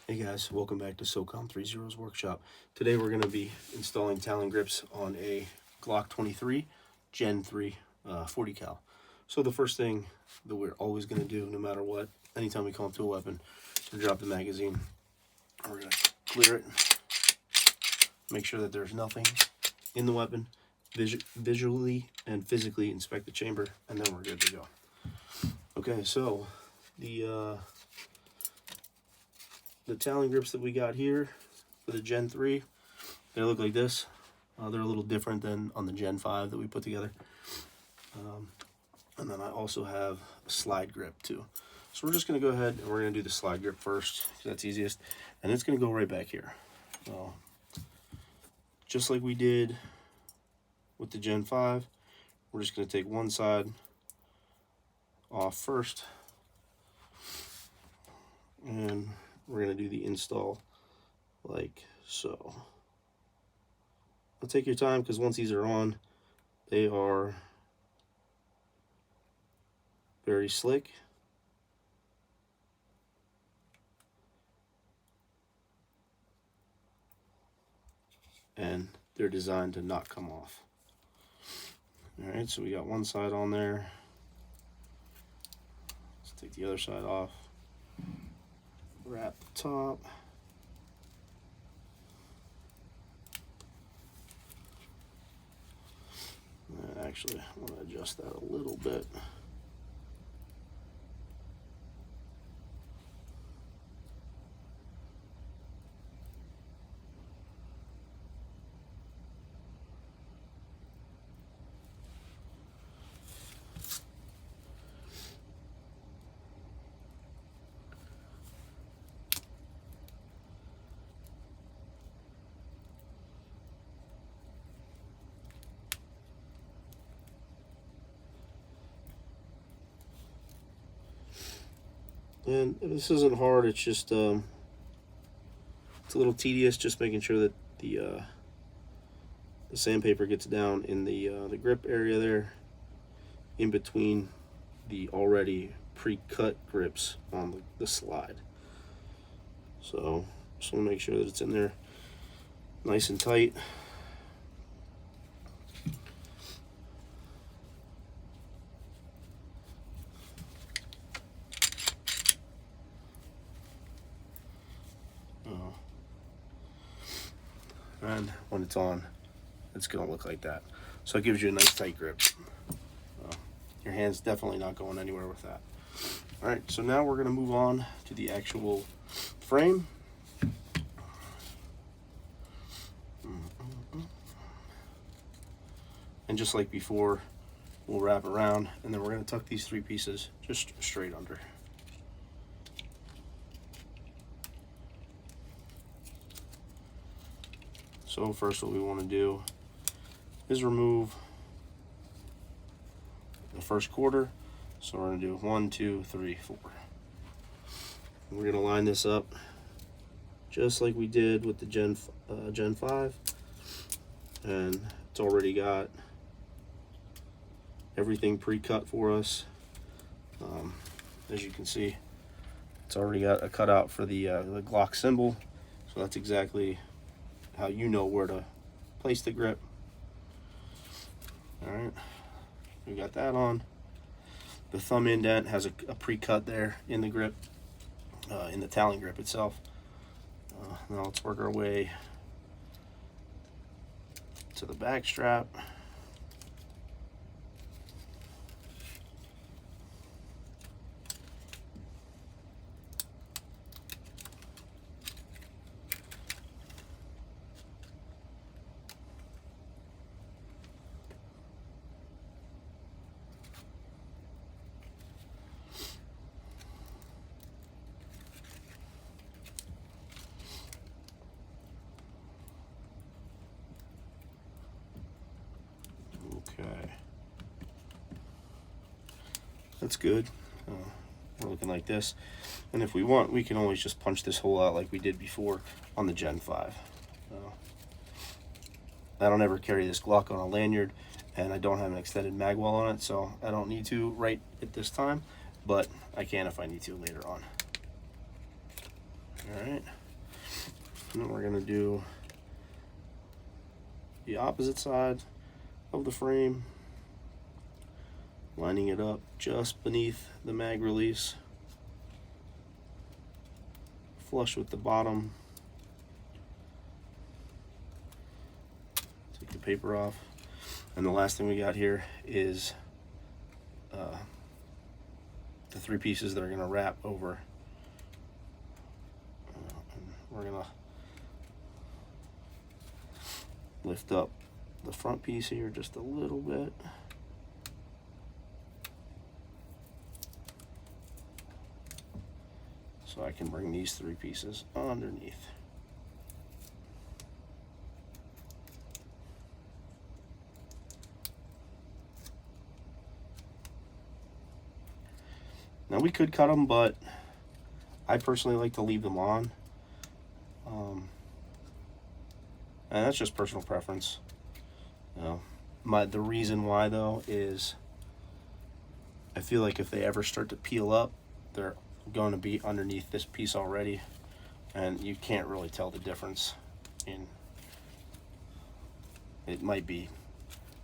Hey guys, welcome back to SOCOM30's Workshop. Today we're going to be installing Talon grips on a Glock 23 Gen 3 40 cal. So the first thing that we're always going to do, no matter what, anytime we come up to a weapon, is drop the magazine. We're going to clear it, make sure that there's nothing in the weapon, visually and physically inspect the chamber, and then we're good to go. Okay, so the Talon grips that we got here for the Gen 3, they look like this. They're a little different than on the Gen 5 that we put together. And then I also have a slide grip too. So we're just going to go ahead and we're going to do the slide grip first, because that's easiest. And it's going to go right back here. So, just like we did with the Gen 5, we're just going to take one side off first. And we're going to do the install like so. I'll take your time, because once these are on, they are very slick. And they're designed to not come off. Alright, so we got one side on there. Let's take the other side off. Wrap the top. And actually, I want to adjust that a little bit. And this isn't hard, it's just it's a little tedious, just making sure that the sandpaper gets down in the grip area there, in between the already pre-cut grips on the slide. So just want to make sure that it's in there nice and tight. And when it's on, it's going to look like that. So it gives you a nice tight grip. Your hand's definitely not going anywhere with that. All right, so now we're going to move on to the actual frame. And just like before, we'll wrap around, and then we're going to tuck these three pieces just straight under. So first what we want to do is remove the first quarter. So we're going to do 1, 2, 3, 4. And we're going to line this up just like we did with the Gen 5. And it's already got everything pre-cut for us. As you can see, it's already got a cutout for the Glock symbol. So that's exactly how you know where to place the grip. All right, we got that on. The thumb indent has a pre-cut there in the grip, in the Talon grip itself. Now let's work our way to the back strap. Okay, that's good. We're looking like this, and if we want, we can always just punch this hole out like we did before on the Gen 5. I don't ever carry this Glock on a lanyard, and I don't have an extended mag well on it, so I don't need to right at this time, but I can if I need to later on. All right, and then we're gonna do the opposite side of the frame, lining it up just beneath the mag release, flush with the bottom. Take the paper off, and the last thing we got here is the 3 pieces that are going to wrap over. And we're going to lift up the front piece here just a little bit. So I can bring these 3 pieces underneath. Now we could cut them, but I personally like to leave them on. And that's just personal preference. You know, the reason why though is I feel like if they ever start to peel up, they're going to be underneath this piece already, and you can't really tell the difference. It might be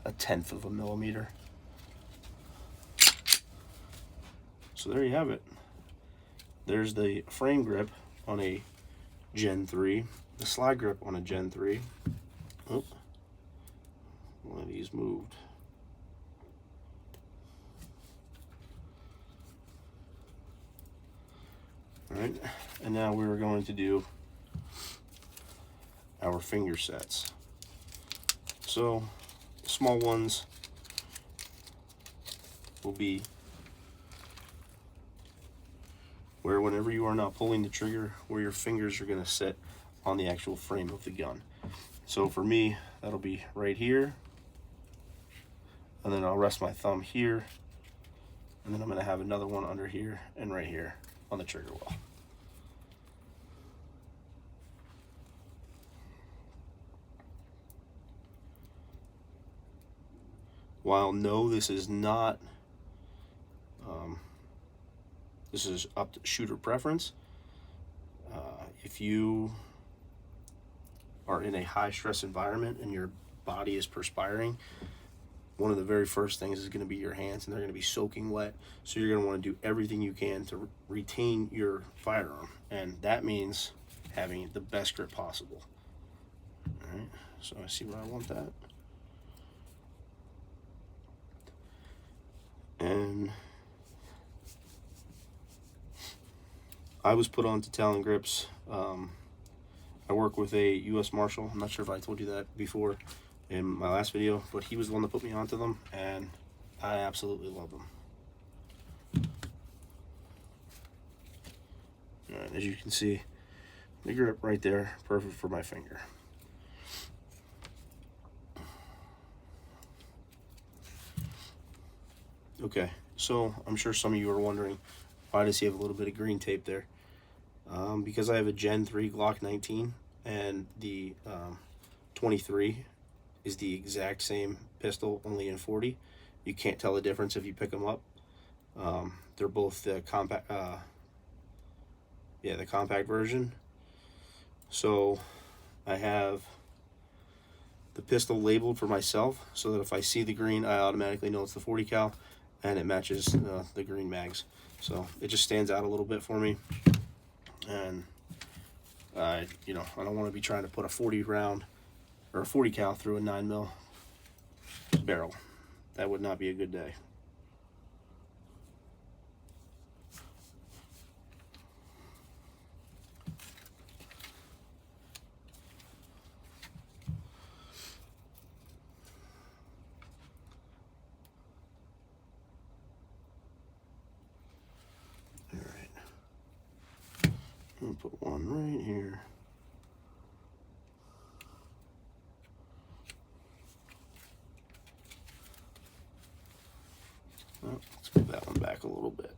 1/10 of a millimeter. So there you have it. There's the frame grip on a Gen 3, the slide grip on a Gen 3. Oh, one of these moved. All right, and now we're going to do our finger sets. So small ones will be where whenever you are not pulling the trigger, where your fingers are going to sit on the actual frame of the gun. So for me, that'll be right here, and then I'll rest my thumb here, and then I'm going to have another one under here and right here on the trigger well. While no, this is not, this is up to shooter preference. If you are in a high stress environment and your body is perspiring, one of the very first things is going to be your hands, and they're going to be soaking wet. So you're going to want to do everything you can to retain your firearm, and that means having the best grip possible. All right, so I see where I want that. And I was put on to Talon Grips. I work with a U.S. Marshal. I'm not sure if I told you that before in my last video, but he was the one that put me onto them, and I absolutely love them. All right, as you can see, the grip right there, perfect for my finger. Okay, so I'm sure some of you are wondering, why does he have a little bit of green tape there? Because I have a Gen 3 Glock 19, and the 23 is the exact same pistol, only in 40. You can't tell the difference if you pick them up. They're both the compact, the compact version. So I have the pistol labeled for myself, so that if I see the green, I automatically know it's the 40 cal, and it matches the green mags. So it just stands out a little bit for me. And I don't want to be trying to put a 40 round or a 40 cal through a 9mm barrel. That would not be a good day. All right. I'll put one right here. Well, let's move that one back a little bit.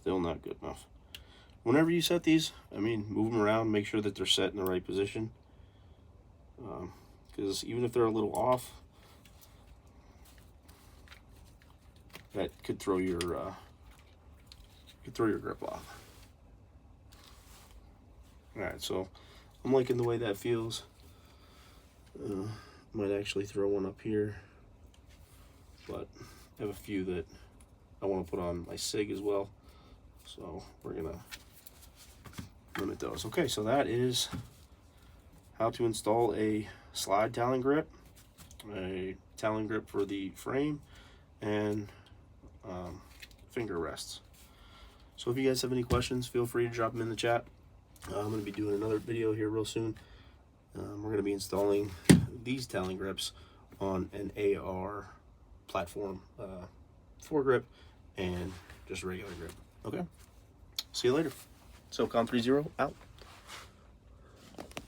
Still not good enough. Whenever you set these, I mean, move them around, make sure that they're set in the right position. Because even if they're a little off, that could throw your grip off. All right, so I'm liking the way that feels. Might actually throw one up here, but I have a few that I want to put on my SIG as well, so we're gonna limit those. Okay, so that is how to install a slide Talon grip, a Talon grip for the frame, and finger rests. So if you guys have any questions, feel free to drop them in the chat. I'm going to be doing another video here real soon. We're going to be installing these Talon grips on an AR platform, foregrip and just regular grip. Okay, see you later. SOCOM 30 out.